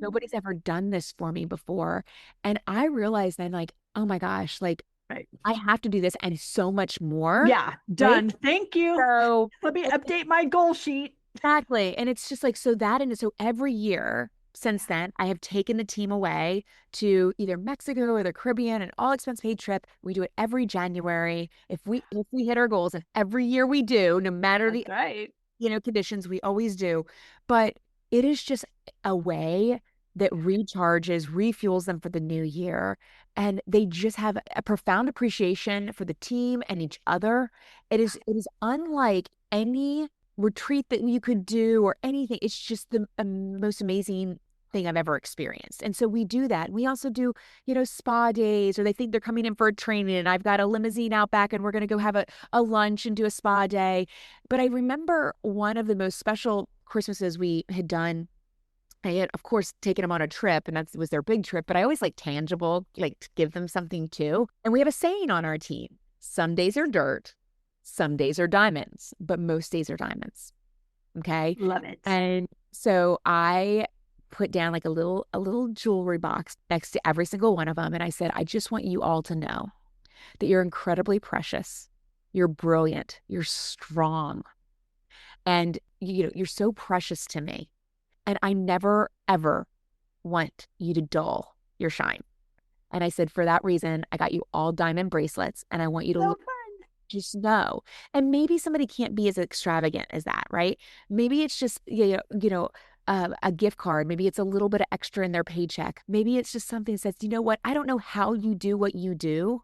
nobody's ever done this for me before. And I realized then, like, oh my gosh, like, Right. I have to do this and so much more. Yeah, Right. done. Thank you. So, Let me update my goal sheet. exactly. And it's just like, so every year since then, I have taken the team away to either Mexico or the Caribbean, an all expense paid trip. We do it every January. If we hit our goals, and every year we do, no matter That's the right. conditions, we always do. But it is just a way that recharges, refuels them for the new year. And they just have a profound appreciation for the team and each other. It is unlike any retreat that you could do or anything. It's just the most amazing thing I've ever experienced. And so we do that. We also do, spa days, or they think they're coming in for a training and I've got a limousine out back and we're going to go have a lunch and do a spa day. But I remember one of the most special Christmases we had done. I had, of course, taken them on a trip, and that was their big trip, but I always like tangible, like to give them something too. And we have a saying on our team: some days are dirt, some days are diamonds, but most days are diamonds. Okay. Love it. And so I put down like a little jewelry box next to every single one of them. And I said, I just want you all to know that you're incredibly precious. You're brilliant. You're strong. And you're so precious to me. And I never, ever want you to dull your shine. And I said, for that reason, I got you all diamond bracelets and I want you to So look, fun. just know. And maybe somebody can't be as extravagant as that, right? Maybe it's just, a gift card. Maybe it's a little bit of extra in their paycheck. Maybe it's just something that says, you know what? I don't know how you do what you do,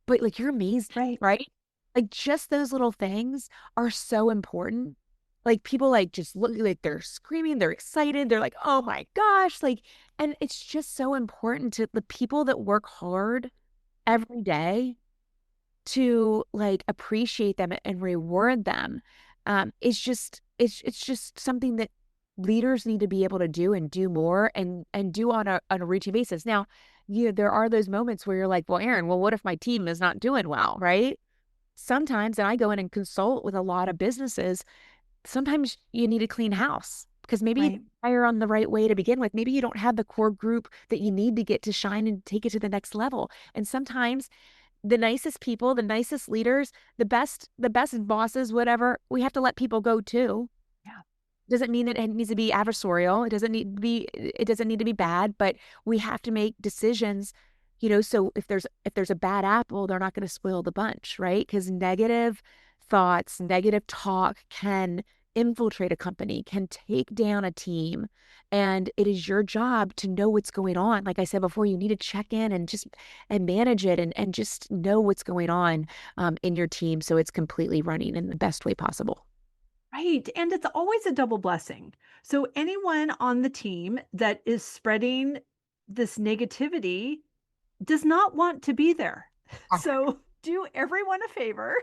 but like you're amazing, Right. right? Like just those little things are so important. Like people like just look like they're screaming, they're excited, they're like, oh my gosh. Like, and it's just so important to the people that work hard every day to like appreciate them and reward them. It's just something that leaders need to be able to do and do more and do on a routine basis. Now, there are those moments where you're like, well, Erin, well, what if my team is not doing well, right? Sometimes, and I go in and consult with a lot of businesses, sometimes you need to clean house because maybe you Right. didn't hire on the right way to begin with. Maybe you don't have the core group that you need to get to shine and take it to the next level. And sometimes the nicest people, the nicest leaders, the best bosses, whatever, we have to let people go too. Yeah. Doesn't mean that it needs to be adversarial. It doesn't need to be bad, but we have to make decisions, so if there's a bad apple, they're not going to spoil the bunch, right? Because negative thoughts, negative talk can infiltrate a company, can take down a team. And it is your job to know what's going on. Like I said before, you need to check in and manage it and just know what's going on in your team so it's completely running in the best way possible. Right. And it's always a double blessing. So anyone on the team that is spreading this negativity does not want to be there. So do everyone a favor,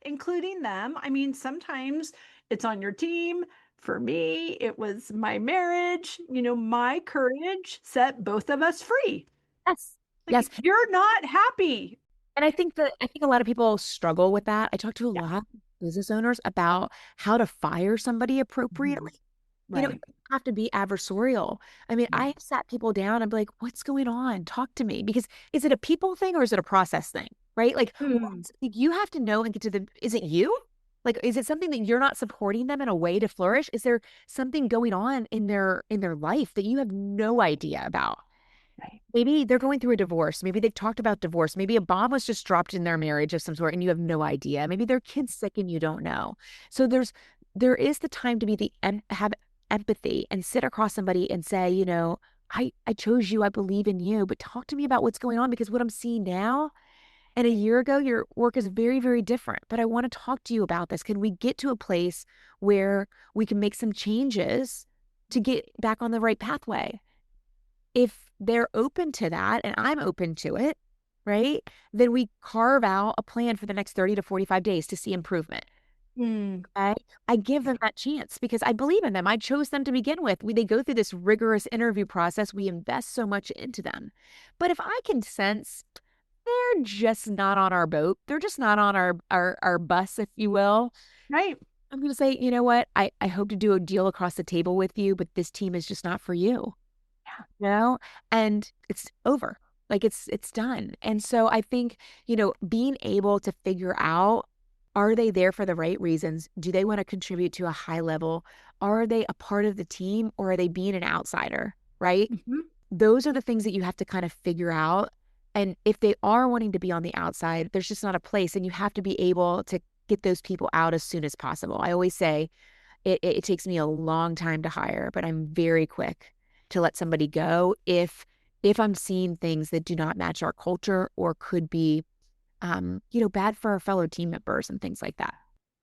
including them. I mean, sometimes it's on your team. For me, it was my marriage. My courage set both of us free. Yes. Like, Yes. you're not happy. And I think a lot of people struggle with that. I talk to a Yeah. lot of business owners about how to fire somebody Mhm. appropriately. It Right. doesn't have to be adversarial. I mean, I Right. have sat people down and be like, what's going on? Talk to me. Because is it a people thing or is it a process thing? Right? Like, Mm, like, you have to know and get to is it you? Like, is it something that you're not supporting them in a way to flourish? Is there something going on in their life that you have no idea about? right. Maybe they're going through a divorce. Maybe they've talked about divorce. Maybe a bomb was just dropped in their marriage of some sort and you have no idea. Maybe their kid's sick and you don't know. So there is the time to be have empathy and sit across somebody and say, I chose you, I believe in you, but talk to me about what's going on because what I'm seeing now and a year ago, your work is very, very different. But I want to talk to you about this. Can we get to a place where we can make some changes to get back on the right pathway? If they're open to that and I'm open to it, right? Then we carve out a plan for the next 30 to 45 days to see improvement. Mm, Okay. I give them that chance because I believe in them. I chose them to begin with. They go through this rigorous interview process. We invest so much into them. But if I can sense they're just not on our boat, they're just not on our bus, if you will, right. I'm going to say, you know what? I hope to do a deal across the table with you, but this team is just not for you. Yeah. know, and it's over. Like it's done. And so I think, being able to figure out, are they there for the right reasons? Do they want to contribute to a high level? Are they a part of the team or are they being an outsider? Right? Mhm. Those are the things that you have to kind of figure out. And if they are wanting to be on the outside, there's just not a place. And you have to be able to get those people out as soon as possible. I always say, it takes me a long time to hire, but I'm very quick to let somebody go if I'm seeing things that do not match our culture or could be bad for our fellow team members and things like that.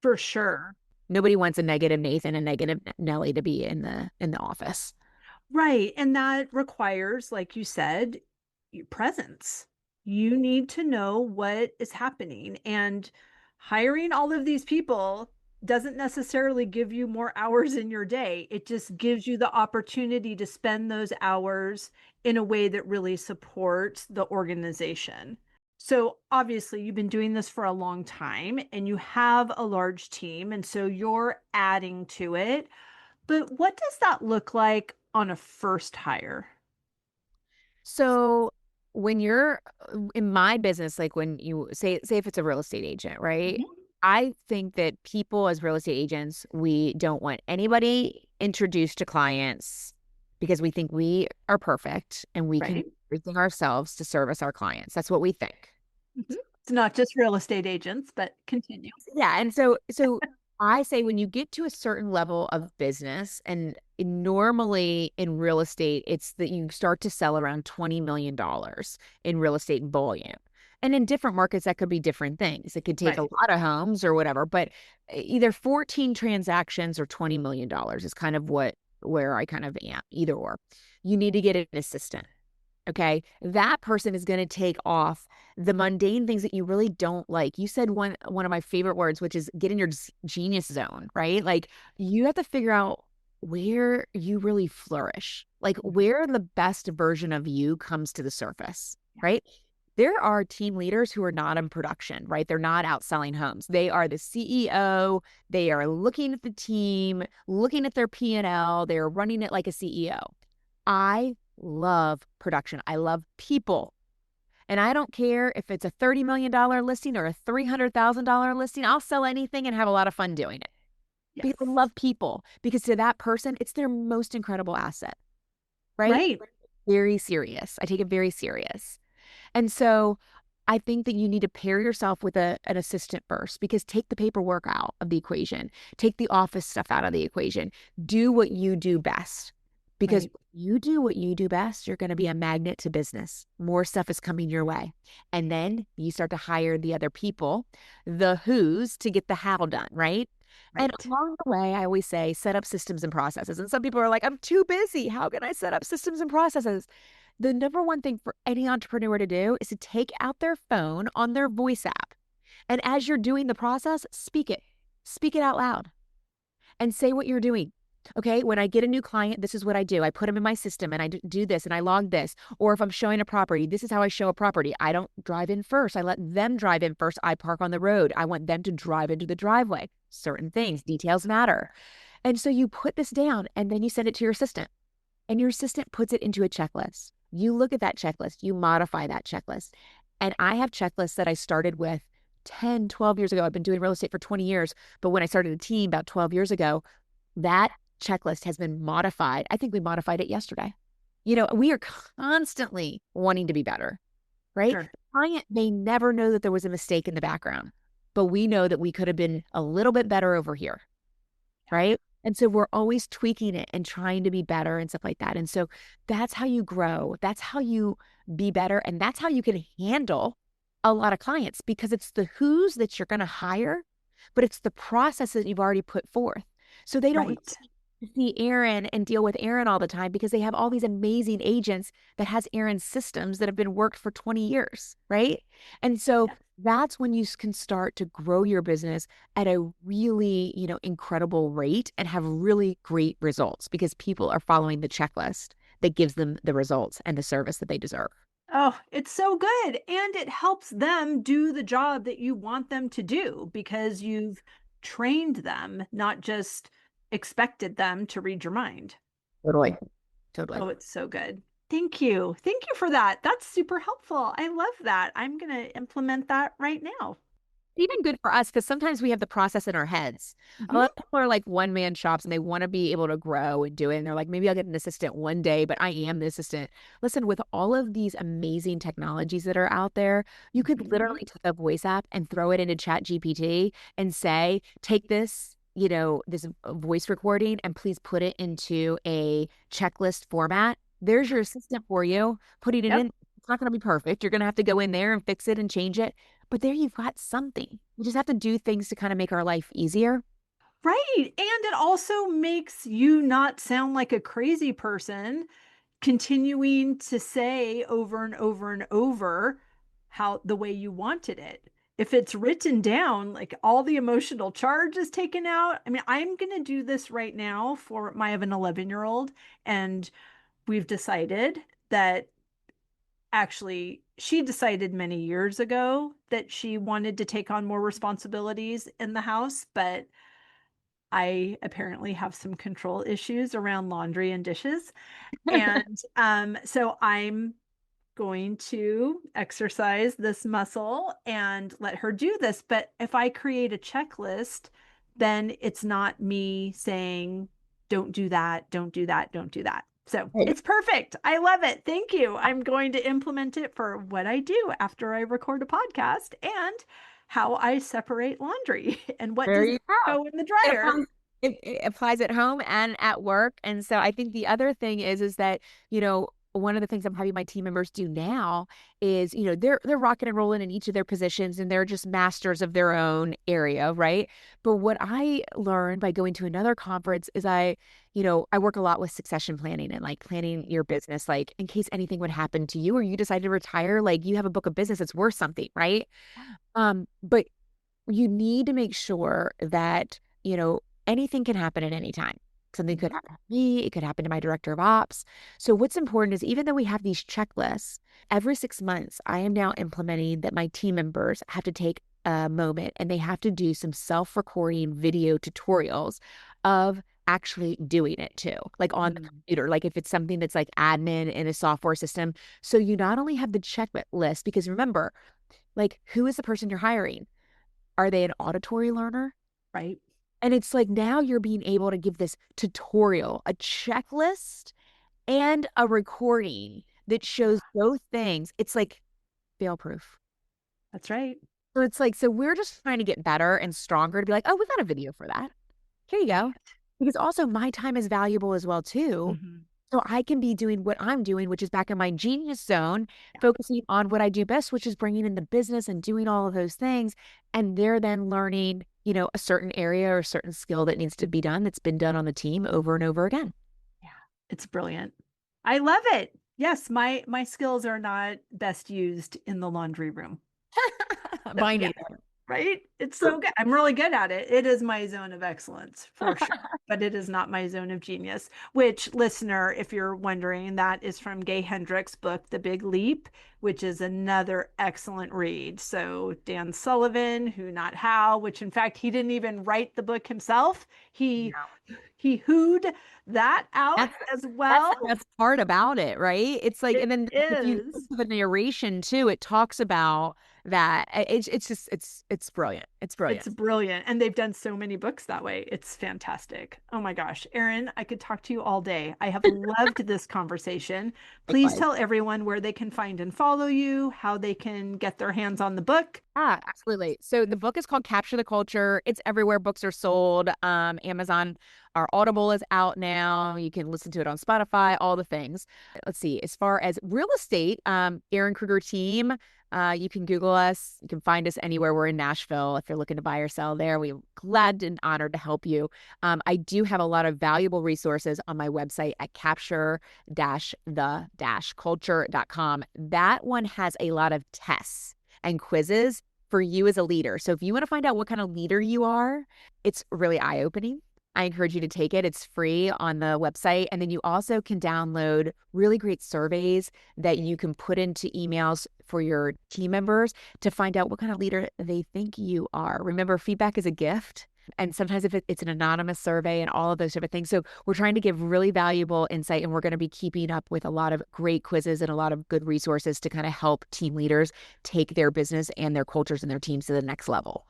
For sure. Nobody wants a negative Nathan and negative Nelly to be in the office. Right. And that requires, like you said, your presence. You need to know what is happening. And hiring all of these people doesn't necessarily give you more hours in your day. It just gives you the opportunity to spend those hours in a way that really supports the organization. So obviously, you've been doing this for a long time and you have a large team. And so you're adding to it. But what does that look like on a first hire? So when you're in my business, like when you say if it's a real estate agent, right? Mhm. I think that people as real estate agents, we don't want anybody introduced to clients because we think we are perfect and we can do Right? everything ourselves to service our clients. That's what we think. Mhm. It's not just real estate agents, but continue. Yeah, and so I say when you get to a certain level of business, and normally in real estate, it's that you start to sell around $20 million in real estate volume. And in different markets, that could be different things. It could take a Right. lot of homes or whatever, but either 14 transactions or $20 million is kind of where I kind of am, either or. You need to get an assistant. Okay. That person is going to take off the mundane things that you really don't like. You said one of my favorite words, which is get in your genius zone, right? Like you have to figure out where you really flourish, like Mhm. where the best version of you comes to the surface, right? There are team leaders who are not in production, right? They're not out selling homes. They are the CEO. They are looking at the team, looking at their P&L. They're running it like a CEO. I love production. I love people. And I don't care if it's a $30 million listing or a $300,000 listing. I'll sell anything and have a lot of fun doing it because I Yes. love people. Because to that person, it's their most incredible asset, right? Right. Very serious. I take it very serious. And so I think that you need to pair yourself with an assistant first because take the paperwork out of the equation, take the office stuff out of the equation, do what you do best. Because Right. you do what you do best, you're going to be a magnet to business. More stuff is coming your way. And then you start to hire the other people, the who's to get the how done, right? And Right. along the way, I always say set up systems and processes. And some people are like, I'm too busy. How can I set up systems and processes? The number one thing for any entrepreneur to do is to take out their phone on their voice app. And as you're doing the process, speak it out loud and say what you're doing. Okay. When I get a new client, this is what I do. I put them in my system and I do this and I log this. Or if I'm showing a property, this is how I show a property. I don't drive in first. I let them drive in first. I park on the road. I want them to drive into the driveway. Certain things, details matter. And so you put this down and then you send it to your assistant and your assistant puts it into a checklist. You look at that checklist, you modify that checklist. And I have checklists that I started with 10, 12 years ago. I've been doing real estate for 20 years. But when I started a team about 12 years ago, that checklist has been modified. I think we modified it yesterday. We are constantly wanting to be better, right? Sure. The client may never know that there was a mistake in the background, but we know that we could have been a little bit better over here, right? And so we're always tweaking it and trying to be better and stuff like that. And so that's how you grow. That's how you be better. And that's how you can handle a lot of clients because it's the who's that you're going to hire, but it's the process that you've already put forth. So they don't Right. see Erin and deal with Erin all the time because they have all these amazing agents that has Erin's systems that have been worked for 20 years, right? And so Yes. that's when you can start to grow your business at a really, incredible rate and have really great results because people are following the checklist that gives them the results and the service that they deserve. Oh, it's so good. And it helps them do the job that you want them to do because you've trained them, not just expected them to read your mind. Totally. Totally. Oh, it's so good. Thank you. Thank you for that. That's super helpful. I love that. I'm going to implement that right now. Even good for us because sometimes we have the process in our heads. A Mhm. lot of people are like one man shops and they want to be able to grow and do it. And they're like, maybe I'll get an assistant one day, but I am the assistant. Listen, with all of these amazing technologies that are out there, you could Mhm. literally take a voice app and throw it into Chat GPT and say, take this voice recording and please put it into a checklist format. There's your assistant for you, putting it in. Yep. It's not going to be perfect. You're going to have to go in there and fix it and change it. But there you've got something. We just have to do things to kind of make our life easier. Right. And it also makes you not sound like a crazy person continuing to say over and over and over how the way you wanted it. If it's written down, like all the emotional charge is taken out. I mean, I'm going to do this right now for I have an 11-year-old, and we've decided that actually she decided many years ago that she wanted to take on more responsibilities in the house, but I apparently have some control issues around laundry and dishes. And so I'm going to exercise this muscle and let her do this. But if I create a checklist, then it's not me saying, don't do that, don't do that, don't do that. So Right. it's perfect. I love it. Thank you. I'm going to implement it for what I do after I record a podcast and how I separate laundry and what There does you go. go in the It dryer. applies it applies at home and at work. And so I think the other thing is that, one of the things I'm having my team members do now is, they're rocking and rolling in each of their positions and they're just masters of their own area, right? But what I learned by going to another conference is I work a lot with succession planning and like planning your business, like in case anything would happen to you or you decide to retire, like you have a book of business that's worth something, right? But you need to make sure that, anything can happen at any time. Something could Mhm. happen to me, it could happen to my director of ops. So what's important is even though we have these checklists, every 6 months, I am now implementing that my team members have to take a moment and they have to do some self-recording video tutorials of actually doing it too, like on the Mm, computer, like if it's something that's like admin in a software system. So you not only have the checklist, because remember, like who is the person you're hiring? Are they an auditory learner? right. And it's like now you're being able to give this tutorial, a checklist, and a recording that shows both things. It's like fail proof. That's right. So it's like, so we're just trying to get better and stronger to be like, oh, we got a video for that. Here you Right. go. Because also my time is valuable as well, too. Mhm. So I can be doing what I'm doing, which is back in my genius zone, Yeah. focusing on what I do best, which is bringing in the business and doing all of those things. And they're then learning, a certain area or a certain skill that needs to be done that's been done on the team over and over again. Yeah. It's brilliant. I love it. Yes, my skills are not best used in the laundry room. So Mine yeah, either. right? It's so good. I'm really good at it. It is my zone of excellence for sure, but it is not my zone of genius. Which, listener, if you're wondering, that is from Gay Hendricks' book, The Big Leap, which is another excellent read. So Dan Sullivan, Who Not How, which in fact he didn't even write the book himself. He No. he hooed that out That's as that's well. the best part about it, right? It's like, It and then if you listen is. to the narration too, it talks about that. It's just it's brilliant. It's brilliant. It's brilliant. And they've done so many books that way. It's fantastic. Oh my gosh. Erin, I could talk to you all day. I have loved this conversation. Please Likewise. tell everyone where they can find and follow you, how they can get their hands on the book. Absolutely. So the book is called Capture the Culture. It's everywhere books are sold. Amazon, our Audible is out now. You can listen to it on Spotify, all the things. Let's see. As far as real estate, Erin Krueger team, you can Google us. You can find us anywhere. We're in Nashville. If you're looking to buy or sell there, we're glad and honored to help you. I do have a lot of valuable resources on my website at capture-the-culture.com. That one has a lot of tests and quizzes for you as a leader. So if you want to find out what kind of leader you are, it's really eye-opening. I encourage you to take it. It's free on the website. And then you also can download really great surveys that you can put into emails for your team members to find out what kind of leader they think you are. Remember, feedback is a gift. And sometimes if it's an anonymous survey and all of those type of things. So we're trying to give really valuable insight and we're going to be keeping up with a lot of great quizzes and a lot of good resources to kind of help team leaders take their business and their cultures and their teams to the next level.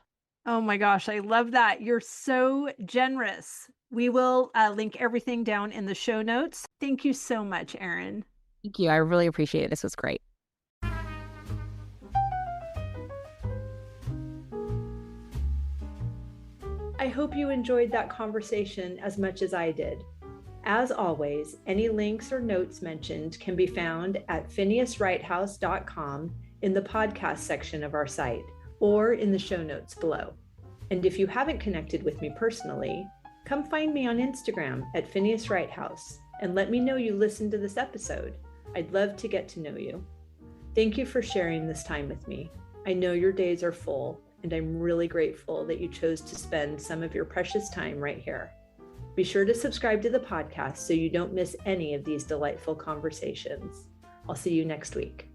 Oh my gosh, I love that. You're so generous. We will link everything down in the show notes. Thank you so much, Erin. Thank you. I really appreciate it. This was great. I hope you enjoyed that conversation as much as I did. As always, any links or notes mentioned can be found at phineaswrighthouse.com in the podcast section of our site or in the show notes below. And if you haven't connected with me personally, come find me on Instagram at Phineas Wright House and let me know you listened to this episode. I'd love to get to know you. Thank you for sharing this time with me. I know your days are full, and I'm really grateful that you chose to spend some of your precious time right here. Be sure to subscribe to the podcast so you don't miss any of these delightful conversations. I'll see you next week.